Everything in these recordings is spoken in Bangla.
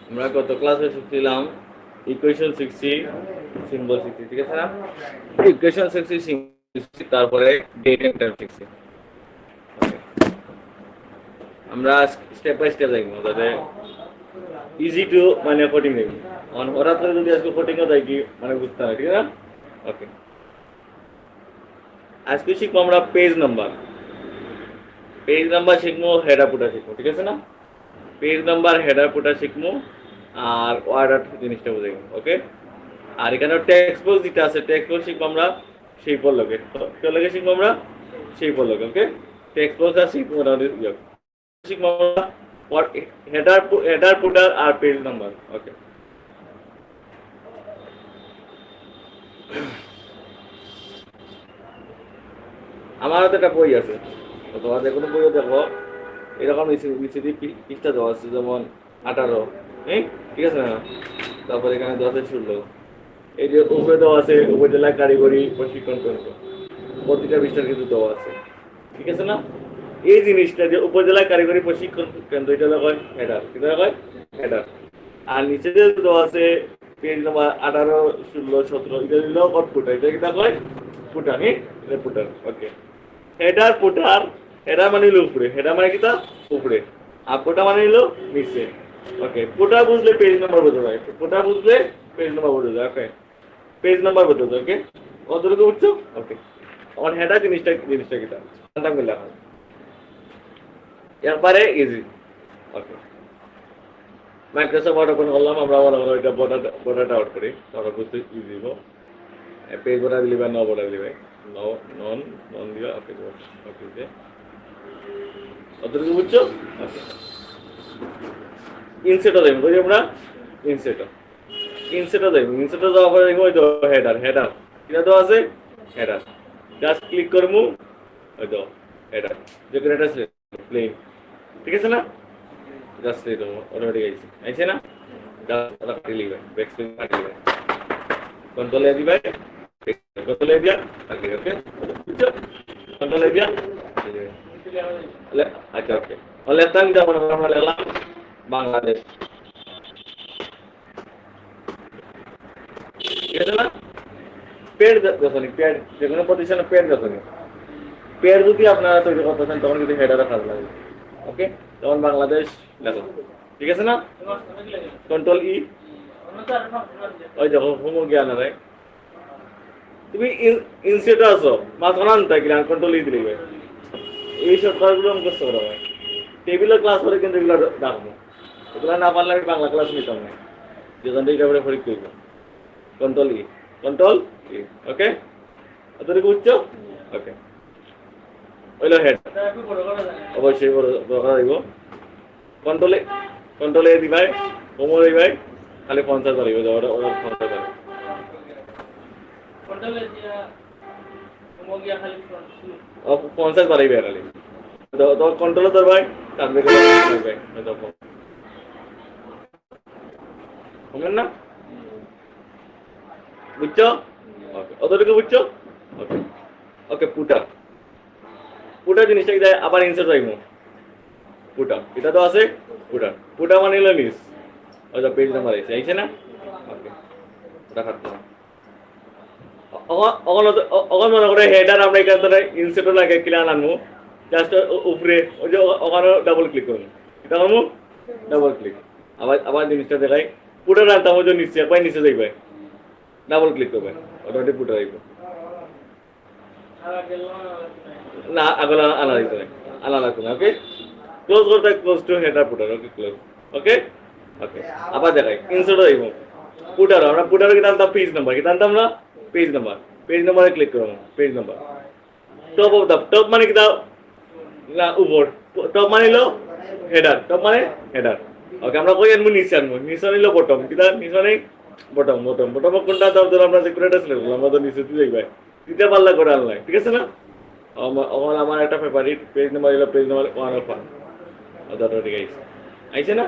আমরা গত ক্লাসে শিখছিলাম ইকুয়েশন শিখছি, সিম্বল শিখছি, ঠিক আছে না? ইকুয়েশন শিখছি, সিম্বল শিখছি, তারপরে ডেট এন্ড টাইম শিখছি। আমরা স্টেপ বাই স্টেপ দেখবো যাতে ইজি টু মানে কোডিং দেখবো। হঠাৎ করে যদি আজকে কোডিংও যাই কি মানে বুঝতে হবে, ঠিক আছে? ওকে, আজকে শিখবো আমরা পেজ নাম্বার শিখবো, হেডার ফুটার শিখবো, ঠিক আছে না? পেজ নাম্বার, হেডার ফুটার শিখবো আর অর্ডার জিনিসটা বুঝে গেলাম। ওকে, আর এখানে টেক্সট বক্স যেটা আছে, টেক্সট বক্স শিখবো আমরা সেই পল্লকে, পল্লকে শিখবো আমরা সেই পল্লকে। ওকে, টেক্সট বক্স আর শিখবো মোটামুটি শিখবো আমরা হেডার ফুটার আর পেজ নাম্বার। ওকে, আমার হাতে একটা বই আছে, তোমার যে কোনো বইও দেখো এরকম মিসিদি পৃষ্ঠা দেওয়া আছে, যেমন 18, হ্যাঁ ঠিক আছে না? তারপরে এখানে 10-16, এই যে উপরে দেওয়া আছে উপজেলা কারিগরি প্রশিক্ষণ কেন্দ্র, প্রতিটা পৃষ্ঠার কিন্তু দেওয়া আছে, ঠিক আছে না? এই জিনিসটা যে উপজেলা কারিগরি প্রশিক্ষণ কেন্দ্র, এটা দেওয়া হয় হেডার, এটা দেওয়া হয় হেডার। আর নিচে যে দেওয়া আছে পেজ নাম্বার 18, 16, 17, এটা দিল ফুটার, এটা কি দেওয়া হয় ফুটার, হ্যাঁ এটা ফুটার। ওকে, হেডার ফুটার, হেডার মানে হলো উপরে, হেডার মানে কি তা উপরে, আর ফুটার মানে হলো নিচে। ওকে, ফুটার বুঝলে পেজ নাম্বার বোঝা যায়, ফুটার বুঝলে পেজ নাম্বার বোঝা যায়। ওকে, পেজ নাম্বার বোঝা যায়। ওকে, কতটুকু বুঝছো? ওকে, আমার হেডার জিনিসটা কি তা নাম মিলা হয় একবারে ইজি। ওকে, মাইক্রোসফট ওয়ার্ড ওপেন করলাম, আমরা এটা বর্ডারটা আউট করি, তাহলে বুঝতে ইজি হবো। পেজ বর্ডার দিলি বা ন বর্ডার দিবে, নন নন দিবা। ওকে, ওকে, কতটুকু বুঝছো? ওকে, ইনসেটও দেখবো, বুঝি আমরা ইনসেটও দেখবো, ইনসেটও যাওয়ার পরে দেখবো ওই তো হেডার, এটা তো আছে হেডার, জাস্ট ক্লিক করবো ওই তো হেডার, যে কোনো একটা প্লেন, ঠিক আছে না? জাস্ট এই তো অটোমেটিক আইছে না? জাস্ট কাটি লিবে, ব্যাকস্পেস কাটি লিবে, কন্ট্রোল এ দিবে, কন্ট্রোল এ দিয়া কাটি। ওকে, বুঝছো? কন্ট্রোল এ দিয়া আচ্ছা। ওকে, লেখতাম যেমন আমরা লিখলাম বাংলাদেশ, ঠিক আছে না? পেড যখনই পেড, যে কোনো প্রতিষ্ঠানে পেড যখনই পেড যদি আপনারা তৈরি করতেছেন তখন কিন্তু হেডারে কাজ লাগবে। ওকে, তখন বাংলাদেশ লেখো, ঠিক আছে না? কন্ট্রোল ই, ওই দেখো হোমো জ্ঞান রে, তুমি ইনসেটে আছো মাঝখানে আনতে গেলে কন্ট্রোল ই দিলে এই সব কাজগুলো মুখস্থ করা হয়। টেবিলের ক্লাস করে কিন্তু এগুলো ডাকবো, এগুলো না পারলে আমি বাংলা ক্লাস নিতাম না, যেখান থেকে এটা পরীক্ষা করবো। কন্ট্রোল ই, কন্ট্রোল ই। ওকে, এতটুকু বুঝছো? ওকে, হইলো হেড, অবশ্যই বড় করা দিব। কন্ট্রোলে কন্ট্রোলে দিবাই, হোমো দিবাই, খালি 50 বাড়িব, ওরা 50 বাড়িব, 50 বাড়াইবে খালি তো কন্ট্রোলে ধরবাই, তারপরে কমেন না, বুঝছো? ওকে, অতটুকু বুঝছো? ওকে, ওকে, পুটা জিনিসটা কি যায় আবার ইনসার্ট হইব, পুটা এটা তো আছে, পুটা মানে হলো নিউজ, ওই যে পেজ নাম্বার আইছে না? ওকে, ওটা কাটতে অকন মনে করে হেডার আমরা এখান থেকে ইনসার্টও লাগে ক্লিয়ার আনবো, জাস্ট উপরে ওই যে ওখানে ডাবল ক্লিক করবো, এটা করবো ডাবল ক্লিক, আবার জিনিসটা দেখাই পুটা আনতাম, ওই যে নিচে একবার নিচে যাইবে, ডাবল ক্লিক করবে, অটোমেটিক পুটা আইব না, আগলা আনা দিতে আনা লাগবে না। ওকে, ক্লোজ করতে close to header footer. Okay, close. Okay, okay, আবার দেখাই ইনসার্ট হইব পুটার, আমরা পুটার কি টানতাম পেজ নাম্বার, কি টানতাম না পেজ নাম্বারে ক্লিক করবো, page number top of the, top মানে কি দাও না উপর, টপ মানে হলো হেডার, টপ মানে হেডার। ওকে, আমরা কই আনবো নিচে নিলো বটম, কি দা নিচে মানে বটম কোনটা দাও, ধর আমরা যে কোনটা সিলেক্ট করলাম, আমরা তো নিচে দিয়ে যাই দিতে পারলা করে আনলাই, ঠিক আছে না? আমার একটা ফেভারিট পেজ নাম্বার হলো পেজ নাম্বার 101, অটোমেটিক আইছে না?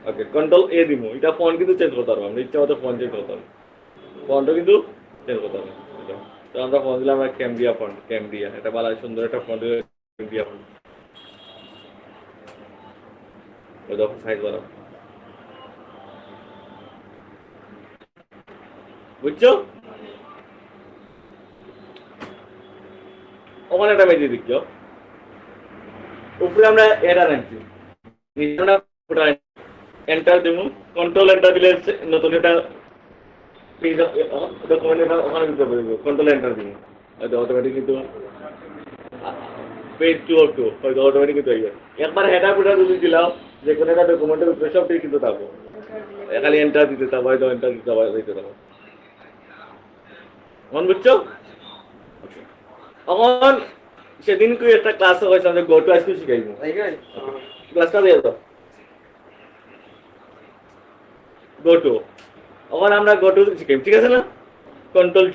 ওকে, কন্ট্রোল এ দিব, এটা ফন্ট কিন্তু চেঞ্জ করতে পারবো, আমরা ইচ্ছা মতো ফন্ট চেঞ্জ করতে পারবো, ফন্টও কিন্তু চেঞ্জ করতে পারবো। তো আমরা ফোন দিলাম ক্যামব্রিয়া ফন্ট, ক্যামব্রিয়া, এটা ভালো সুন্দর একটা ফন্ট, ক্যামব্রিয়া ফন্ট। ওই দেখো সাইজ ভালো, বুঝছো? ওখানে একটা মেজি দিচ্ছ, উপরে আমরা এটা রাখছি, নিচে আমরা এন্টার দেবো, কন্ট্রোল এন্টার দিলে নতুন এটা ডকুমেন্ট এটা ওখানে দিতে পারবো, কন্ট্রোল এন্টার দিব, হয়তো অটোমেটিক কিন্তু পেজ 2 অফ 2 হয়তো অটোমেটিক কিন্তু হয়ে যাবে। একবার হেডার ফুটার যদি দিলাম যে কোনো একটা ডকুমেন্টের উপরে সবটাই কিন্তু থাকবো, খালি এন্টার দিতে থাকবো, হয়তো এন্টার দিতে দিতে থাকবো। মন বুঝছো? তখন সেদিন তুই একটা ক্লাস হয়েছে আমাদের গো টু আজকে শিখাইবো, ক্লাসটা দিয়ে দাও গো টু। তখন আমরা গো টু শিখাইব, ঠিক আছে না? কন্ট্রোল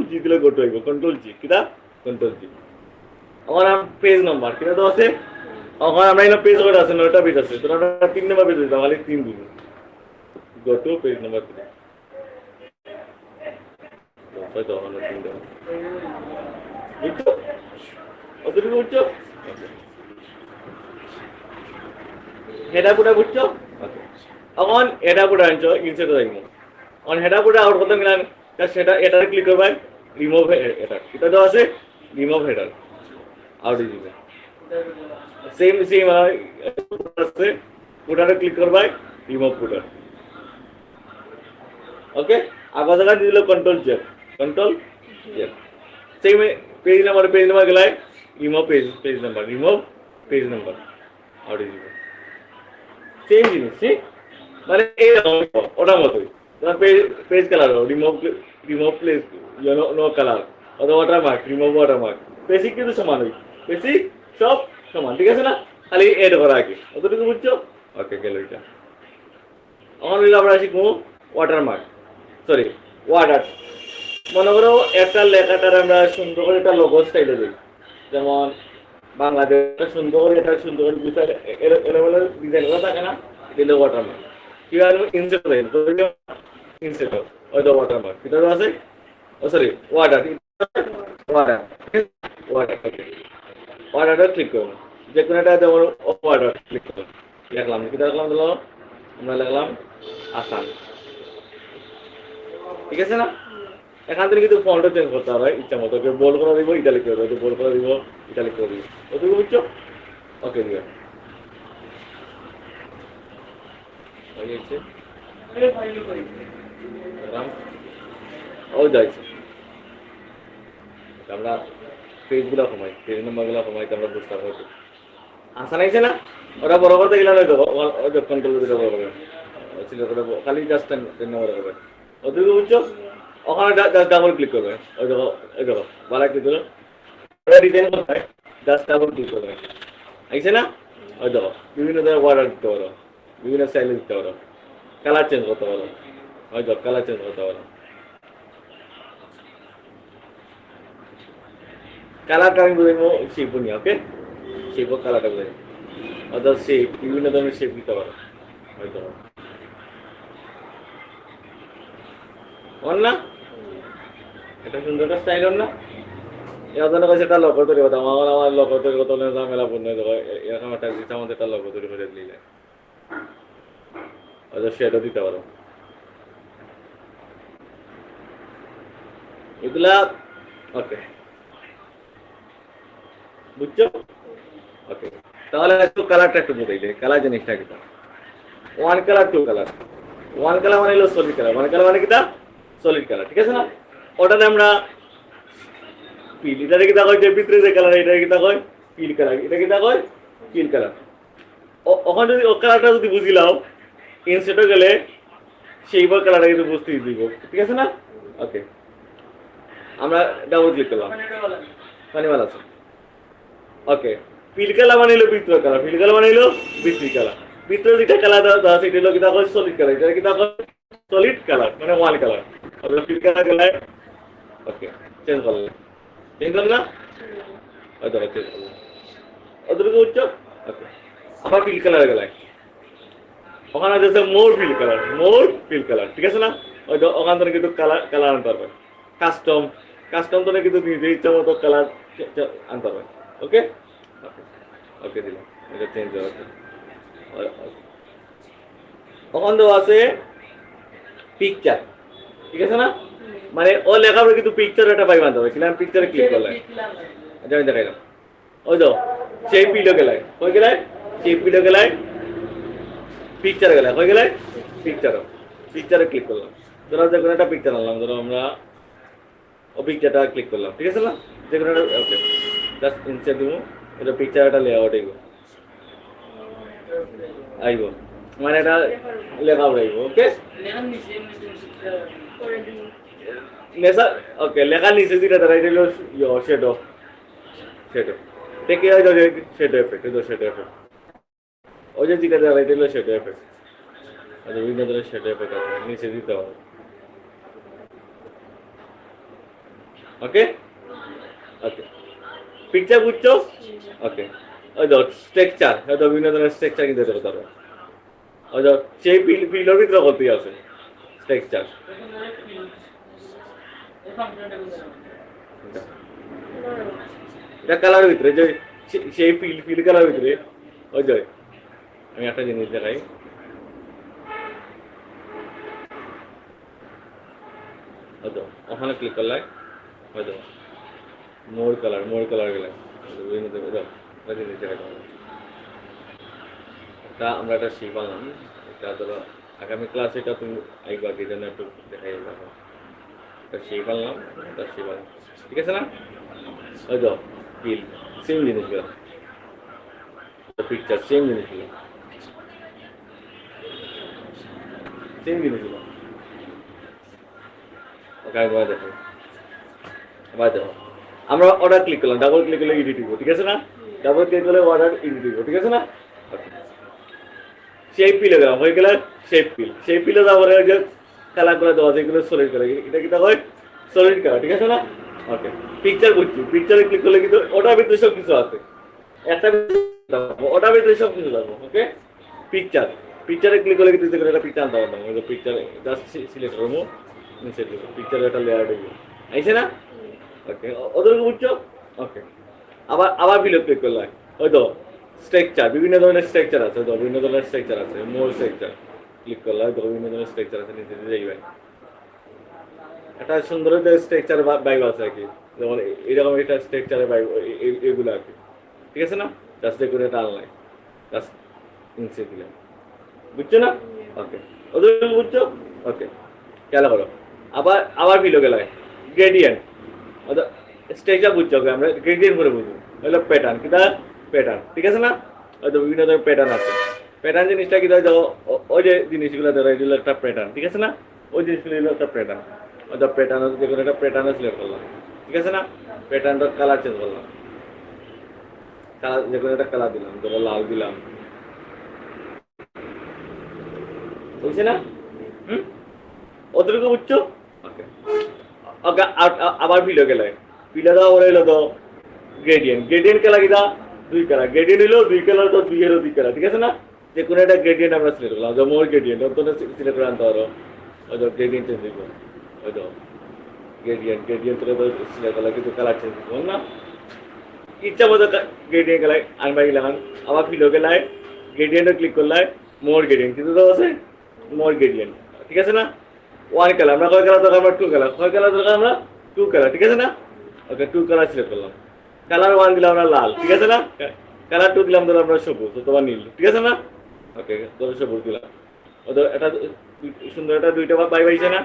জি দিলে গো টু হইব, কন্ট্রোল জি কিটা, কন্ট্রোল জি। তখন পেজ নাম্বার কিটা তো আছে, তখন আমরা এখানে পেজ কটা আছে, 9টা পেজ আছে, তো আমরা 3 নাম্বার পেজ দিতাম, খালি 3 দিব, গো টু পেজ নাম্বার 3, হয়তো আমরা 3 দেব, বুঝছো? অতটুকু বুঝছো? হেডা পুটা বুঝছো? এখন হেডা পুটা আনছো ইনসার্ট হয়ে গেল, এখন হেডা পুটা আউট করতে গেলাম, সেটা এটা ক্লিক করবেন, রিমুভ হেডার, এটা তো আছে রিমুভ হেডার, আউট হয়ে যাবে। সেম আছে, পুটারে ক্লিক করবেন, রিমুভ পুটার, ওকে। আগা জায়গা দিল control Z, control Z, same page number গেলাই remove page number, remove page number, out হয়ে যাবে। সেম জিনিস, ঠিক? মানে এই ওটার মতোই, page colour remove place no colour, অথবা ওয়াটারমার্ক রিমুভ ওয়াটারমার্ক, বেসিক কিন্তু সমান হই, বেসিক সব সমান, ঠিক আছে না? খালি এড করা আগে, অতটুকু বুঝছো? ওকে, গেল এটা। আমার আমরা শিখবো ওয়াটারমার্ক, সরি ওয়াটার। মনে করো একটা লেখাটার আমরা সুন্দর করে একটা লোগো স্টাইলে দিই, যেমন বাংলাদেশ সুন্দর করে এটা সুন্দর করে ডিজাইন করা থাকে না, দিলে ওয়াটারমার্ক। কিভাবে ইনসেট দেয়, ইনসেট হয়তো ওয়াটারমার্ক এটা আছে, ও সরি ওয়াটার, ওয়াটার ওয়াটার ওয়াটারটা ক্লিক করুন, যে কোনো একটা যেমন ওয়াটার ক্লিক করুন, লিখলাম কি লিখলাম, দিল আমরা লিখলাম আসান, ঠিক আছে না? এখান থেকে কিন্তু ফন্টও চেঞ্জ করতে হবে ইচ্ছা মতো, বোল্ড করে দিব, ইটালিক করে দিব, বোল্ড করে দিব, ইটালিক করে দিব, ওটুকু বুঝছো? ওকে দিবে ও যাইছে, আমরা পেজগুলো কমাই, পেজ নাম্বারগুলো কমাই, আমরা বুঝতে পারবো আশা নাইছে না? ওরা বরাবর দেখলাম কন্ট্রোল দিতে বরাবর ছিল, খালি জাস্ট 10 নাম্বার করবে, ওটুকু বুঝছো? ওখানে ডাবল ক্লিক করবে, ওই দেখো ওই দেখো ভালো ক্লিক করো, ডিজাইন করতে জাস্ট ডাবল ক্লিক করবে, আইছে না? ওই দেখো বিভিন্ন ধরনের ওয়ার্ডার দিতে পারো, বিভিন্ন স্টাইলে দিতে পারো, কালার চেঞ্জ করতে পারো, ওই দেখো কালার চেঞ্জ করতে পারো, কালারটা আমি বুঝাইবো শেপ নিয়ে, ওকে? শেপ কালারটা বুঝাই, অর্থাৎ শেপ বিভিন্ন ধরনের শেপ দিতে পারো, হয়তো না এটা সুন্দর একটা স্টাইল না? এজন্য কাছে একটা লক্ষ্য তৈরি করতাম, আমার লক্ষ্য তৈরি করতে হলে ঝামেলা পূর্ণ এরকম একটা দিতে আমাদের একটা লক্ষ্য তৈরি করে দিলে হয়তো সেটা দিতে পারো, এগুলা ওকে বুঝছো? ওকে, তাহলে একটু কালারটা একটু বুঝাইলে, কালার জিনিসটা কিটা, one colour two colour, one colour মানে হলো সলিড কালার, ওয়ান কালার মানে কিটা সলিড কালার, ঠিক আছে না? ওটাতে আমরা পিল, এটা কিটা কয় যে ভিতরে যে কালার, এটা কিটা কয় পিল কালার, এটা কিটা কয় পিল কালার। ওখানে যদি ও কালারটা যদি বুঝিলাম, ইনসেটে গেলে সেইবার কালারটা কিন্তু বুঝতে দিব, ঠিক আছে না? ওকে, আমরা ডাবল ক্লিক করলাম, পানিওয়ালা আছে, ওকে। পিল কালার মানে হলো ভিতরে কালার, পিল কালার মানে হলো ভিতরি কালার, ভিতরে যেটা কালার দেওয়া আছে এটা হলো কিটা কয় সলিড কালার, এটা কিটা কয় সলিড কালার মানে ওয়ান কালার, আমরা পিল কালার গেলায় ওকে চেঞ্জ করলাম, চেঞ্জ করলাম না? হয়তো চেঞ্জ করলাম, অতটুকু বুঝছো? ওকে, আবার পিল কালার গেলায়, ওখানে আছে মোর ফিল কালার, ঠিক আছে না? ওই ওখান থেকে কিন্তু কালার আনতে পারবে, কাস্টম কাস্টম তো কিন্তু নিজে ইচ্ছা মতো কালার আনতে হবে। ওকে ওকে ওকে দিলাম, এটা চেঞ্জ হয়ে গেছে। ওখান তো আছে পিকচার, ঠিক আছে না? মানে ও লেখা হবে কিন্তু পিকচার একটা পাই বানতে হবে, কিলাম পিকচারে ক্লিক করলে এটা আমি দেখাইলাম। ওই তো সেই পিলো গেলায় কই গেলায়, সেই পিলো গেলায় পিকচারে গেলায় কই গেলায়, পিকচারও পিকচারে ক্লিক করলাম। ধরো যে কোনো একটা পিকচার আনলাম, ধরো আমরা ও পিকচারটা ক্লিক করলাম, ঠিক আছে না? যে কোনো একটা ওকে জাস্ট ইনসার্ট দিব, এটা পিকচার একটা লেআউট আইব আইব, মানে এটা লেখা আইব। ওকে নেশা ওকে লেখা নিচে যেটা দাঁড়াই দিল শেডো শেডো থেকে ওই যে শেডো এফেক্ট, ওই শেডো এফেক্ট, ওই যে যেটা দাঁড়াই দিল শেডো এফেক্ট, বিভিন্ন ধরনের শেডো এফেক্ট আছে নিচে দিতে হবে। ওকে ওকে পিকচার বুঝছো? ওকে ওই ধর স্ট্রাকচার, হয়তো বিভিন্ন ধরনের স্ট্রাকচার কিন্তু করতে পারবে। ওই ধর সেই ফিল্ডের ভিতরে করতেই আছে স্ট্রাকচার। এটা কালারের ভিতরে যে সেই ফিল্ড কালারের ভিতরে ওই যে আমি একটা জিনিস দেখাই, হয়তো ওখানে ক্লিক করলে হয়তো মোর কালার গেলে বিভিন্ন জিনিস দেখাই এটা আমরা একটা শিপ আনলাম, এটা ধরো আগামী ক্লাসে এটা তুমি আইবা কি জন্য একটু দেখাই যাবো। একটা শিপ আনলাম, একটা শিপ আনলাম, ঠিক আছে না? ওই তো ফিল সেম জিনিসগুলো, পিকচার সেম জিনিসগুলো, সেম জিনিসগুলো। ওকে আবার দেখো, আবার দেখো আমরা অর্ডার ক্লিক করলাম, ডাবল ক্লিক করলে এডিট দিব, ঠিক আছে না? ডাবল ক্লিক করলে অর্ডার এডিট দিব, ঠিক আছে না? শেপ পিলে গেলাম, হয়ে গেলে শেপ পিলে যাওয়ার যে কালার করে দেওয়া আছে এগুলো সলিড কালার, এটা কি হয় সলিড কালার, ঠিক আছে না? ওকে পিকচার বুঝছি, পিকচারে ক্লিক করলে কিন্তু ওটার ভিতরে সব কিছু আছে, একটা ওটার ভিতরে সব কিছু লাগবে। ওকে পিকচারে ক্লিক করলে কিন্তু একটা পিকচার আনতে পারতাম, ওই পিকচারে জাস্ট সিলেক্ট করবো, নিচে দিব পিকচারে একটা লেয়ার দিব, আইছে না? ওকে ওদেরকে বুঝছো? ওকে আবার আবার ভিডিও ক্লিক করলাম, ওই তো স্ট্রাকচার, বিভিন্ন ধরনের স্ট্রাকচার আছে, তো বিভিন্ন ধরনের স্ট্রাকচার আছে, মোর স্ট্রাকচার ক্লিক করলাম, তো বিভিন্ন ধরনের স্ট্রাকচার আছে, নিচে যাইবে একটা সুন্দর স্ট্রাকচার বাইব আছে আর কি, যেমন এরকম একটা স্ট্রাকচারের বাইব এগুলো আর কি, ঠিক আছে না? জাস্ট দেখুন এটা আনলাম, জাস্ট নিচে দিলাম, বুঝছো না? ওকে ওদের বুঝছো? ওকে খেয়াল করো আবার আবার ভিডিও গেলাম গ্রেডিয়েন্ট, স্ট্রাকচার বুঝছো? আমরা গ্রেডিয়েন্ট করে বুঝবো, হলো প্যাটার্ন, কিটা প্যাটার্ন, ঠিক আছে না? হয়তো বিভিন্ন ধরনের প্যাটার্ন আছে, প্যাটার্ন জিনিসটা কি ধরো ওই যে জিনিসগুলো ধরো এগুলো একটা প্যাটার্ন, ঠিক আছে না? ওই জিনিসগুলো হলো একটা প্যাটার্ন, হয়তো প্যাটার্ন যে কোনো একটা প্যাটার্ন সিলেক্ট করলাম, ঠিক আছে না? প্যাটার্নটার কালার চেঞ্জ করলাম, কালার যে কোনো একটা কালার দিলাম, ধরো লাল দিলাম, বুঝছি না? হুম অতটুকু বুঝছো? ওকে ওকে আবার ভিডিও গেলে ভিডিও দেওয়া ওরা হলো তো গ্রেডিয়েন্ট কালার কিনা দুই কালার, গ্রেডিয়েন্ট হলো দুই কালার, তো দুই এরও দুই কালার, ঠিক আছে না? যে কোনো একটা গ্রেডিয়েন্ট আমরা সিলেক্ট করলাম, যে মোর গ্রেডিয়েন্ট অত সিলেক্ট করে আনতে পারো, ওই তো গ্রেডিয়েন্ট চেঞ্জ দিব, ওই তো গ্রেডিয়েন্ট করে সিলেক্ট করলাম কিন্তু কালার চেঞ্জ দিব না, ইচ্ছা মতো গ্রেডিয়েন্ট গেলাই আনবাই গেলাম, আবার ভিডিও গেলায় গ্রেডিয়েন্টে ক্লিক করলাম, মোর গ্রেডিয়েন্ট কিন্তু তো আছে মোর গ্রেডিয়েন্ট, ঠিক আছে না? ওয়ান কালার আমরা কয় কালার দরকার, আমরা টু কালার, কয় কালার দরকার আমরা টু কালার, ঠিক আছে না? ওকে টু কালার সিলেক্ট করলাম, কালার ওয়ান দিলাম আমরা লাল, ঠিক আছে না? কালার টু দিলাম ধরো আমরা সবুজ অথবা নীল, ঠিক আছে না? ওকে ধরো সবুজ দিলাম, ওদের এটা সুন্দর একটা দুইটা বাই পাইছে না?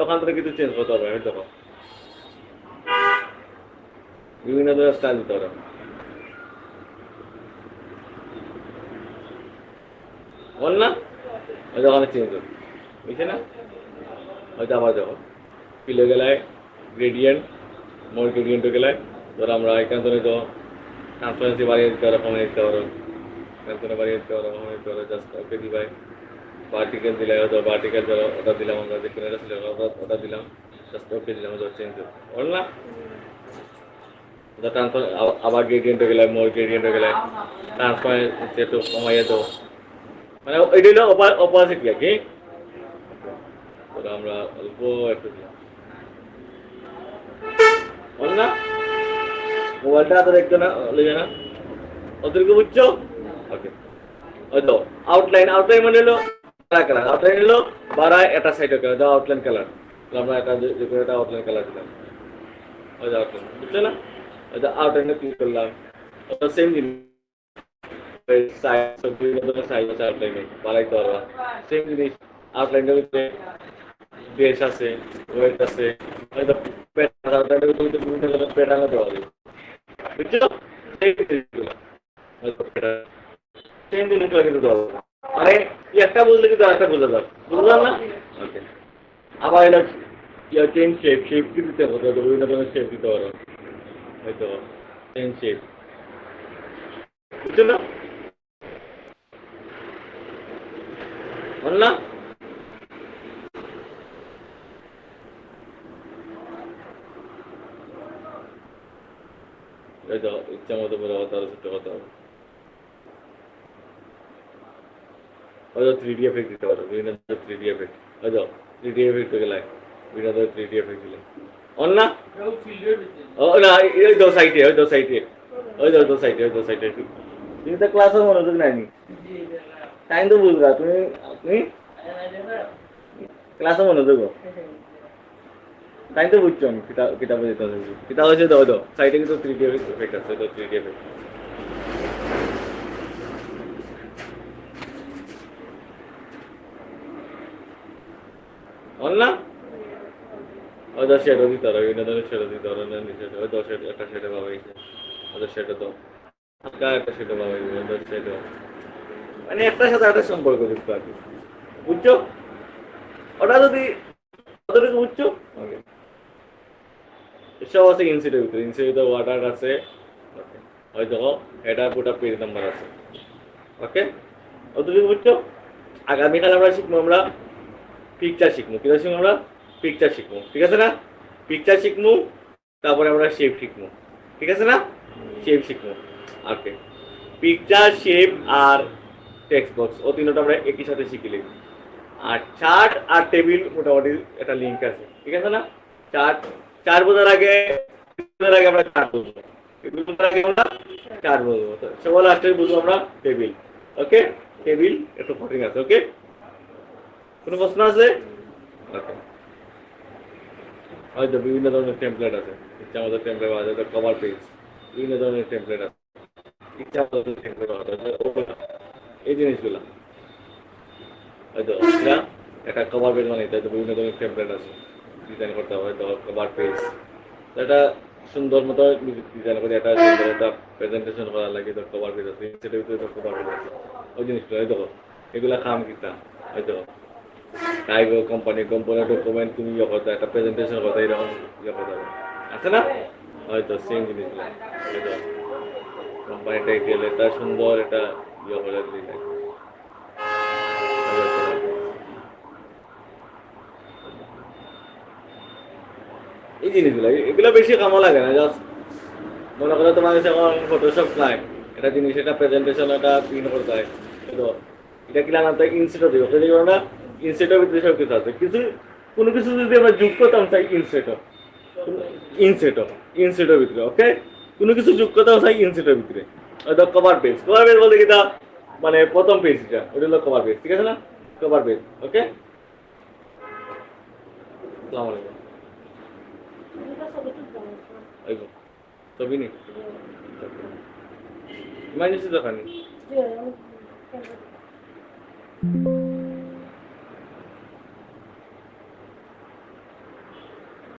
ওখান থেকে কিছু চেঞ্জ করতে হবে, দেখো বিভিন্ন ধরনের স্টাইল দিতে হবে, বল না? ওই ওখানে চেঞ্জ হবে, বুঝছে না? হয়তো আবার দেখো পিলে গেলায় গ্রেডিয়েন্ট, মোর গ্রেডিয়েন্টে গেলায় ধরো আমরা এখান থেকে তো ট্রান্সপারেন্সি বাড়িয়ে দিতে পারো, কমিয়ে দিতে পারো, এখান থেকে বাড়িয়ে দিতে পারো, কমিয়ে দিতে পারো, জাস্ট ওকে দিবাই, ভার্টিক্যাল দিলে হয়তো ভার্টিক্যাল ধরো ওটা দিলাম, আমরা যে কোনো ছিল ওটা দিলাম, জাস্ট ওকে দিলাম, ওটা চেঞ্জ হবে, বল না? ওটা ট্রান্সফার আবার গ্রেডিয়েন্টে গেলে, মোর গ্রেডিয়েন্টে গেলে ট্রান্সপারেন্সি একটু কমাইয়ে দেবো, মানে এটা হলো অপোজিট আর কি, আমরা অল্প একটু দিলাম, বল না মোবাইলটা হাতে দেখতো না লেগে না ওদেরকে বুঝছো ওকে ওই তো আউটলাইন আউটলাইন মানে হলো কালার আউটলাইন হলো বারা এটা সাইডে করে দাও আউটলাইন কালার আমরা এটা যে করে এটা আউটলাইন কালার দিলাম ওই যে আউটলাইন বুঝছো না ওই যে আউটলাইনে ক্লিক করলাম ওটা সেম জিনিস সাইজ বিভিন্ন ধরনের সাইজ আছে আউটলাইনে বাড়াইতে পারবা সেম জিনিস আউটলাইনের ভিতরে বেস আছে ওয়েট আছে হয়তো আউটলাইনের ভিতরে বিভিন্ন ধরনের প্যাটার্নও দেওয়া যায় বুঝছো সেই জিনিসগুলো হয়তো প্যাটার্ন সেম জিনিসগুলো কিন্তু দেওয়া যায় মানে একটা বুঝলে কিন্তু আরেকটা বোঝা যাবে বুঝলাম না ওকে আবার এটা চেঞ্জ শেপ শেপ কি দিতে হবে বিভিন্ন ধরনের শেপ দিতে পারো হয়তো চেঞ্জ শেপ বুঝছো না বললাম এই তো ইচ্ছা মতো বলে কথা আরো ছোট কথা হবে হয়তো 3D এফেক্ট দিতে পারো বিভিন্ন 3D এফেক্ট হয়তো 3D এফেক্ট গেলে বিভিন্ন 3D এফেক্ট দিলে অন না ও না ওই দো সাইডে ওই দো সাইডে ওই দো সাইডে ওই দো সাইডে তুমি তো ক্লাসে মনোযোগ নাইনি টাইম তো বুঝবা তুমি তুমি ক্লাসে মনোযোগ টাইম তো বুঝছো আমি কিতাবে যেতে হবে কিতাব হচ্ছে দাও সাইডে কিন্তু 3D এফেক্ট আছে তো 3D এফেক্ট অন না ওই দশ শেডো দিতে হবে বিভিন্ন ধরনের শেডো দিতে হবে নিচে ওই দশ একটা শেডো পাবে ওদের শেডো তো হালকা একটা শেডো পাবে ওদের শেডো মানে একটার সাথে একটা সম্পর্ক যুক্ত আর কি বুঝছো ওটা যদি কতটুকু বুঝছো ওকে সব আছে ইনস্টিটিউট ভিতরে ইনস্টিটিউটে ওয়াটার আছে ওই দেখো এটা পুরোটা পেজ নাম্বার আছে ওকে কতটুকু বুঝছো আগামীকাল আমরা শিখবো আমরা পিকচার শিখবো কি শিখবো আমরা পিকচার শিখবো ঠিক আছে না পিকচার শিখবো তারপরে আমরা শেপ শিখবো ঠিক আছে না শেপ শিখবো ওকে পিকচার শেপ আর টেক্সট বক্স ও তিনটা আমরা একই সাথে শিখিলি আর চার্ট আর টেবিল মোটামুটি একটা লিঙ্ক আছে ঠিক আছে না চার্ট বোঝার আগে আমরা চার্ট বুঝবো টেবিল বোঝার আগে আমরা চার্ট বুঝবো সবার লাস্টে বুঝবো আমরা টেবিল ওকে টেবিল একটু কঠিন আছে ওকে কোনো প্রশ্ন আছে ওকে হয়তো বিভিন্ন ধরনের টেমপ্লেট আছে ইচ্ছা মতো টেমপ্লেট পাওয়া যায় কভার পেজ বিভিন্ন ধরনের টেমপ্লেট আছে ইচ্ছা মতো টেমপ্লেট পাওয়া যায় এই জিনিসগুলো হয়তো একটা কভার পেজ বানাইতে হয়তো বিভিন্ন ধরনের টেমপ্লেট আছে ডিজাইন করতে হবে হয়তো কভার পেজ এটা সুন্দর মতো ডিজাইন করে একটা সুন্দর একটা প্রেজেন্টেশন করার লাগে তো কভার পেজ আছে সেটার ভিতরে তো কভার পেজ আছে ওই জিনিসগুলো হয়তো এগুলা কাম কিতা হয়তো টাইপ কোম্পানি ডকুমেন্ট তুমি ইয়ে করতে একটা প্রেজেন্টেশন করতে এরকম ইয়ে করতে হবে আছে না হয়তো সেম জিনিসগুলো হয়তো কোম্পানিটা গেলে এটা সুন্দর একটা ইয়ে করে দিলে এই জিনিসগুলো এগুলো বেশি কামও লাগে না জাস্ট মনে করো তোমার কাছে এখন ফটোশপ নাই একটা জিনিস এটা প্রেজেন্টেশন একটা প্রিন্ট করতে হয় তো এটা কি লাগাতে ইনস্টেটও দিব যদি না ইনস্টেটের ভিতরে সব কিছু আছে কিছু কোনো কিছু যদি আমরা যোগ করতাম চাই ইনস্টেটের ভিতরে ওকে কোনো কিছু যোগ করতাম চাই ইনস্টেটের ভিতরে হয়তো কভার পেজ বলতে কি তা মানে প্রথম পেজটা ওটা হলো কভার পেজ ঠিক আছে না কভার পেজ ওকে আসসালামু আলাইকুম ছবি নেই ইমার্জেন্সি দোকানে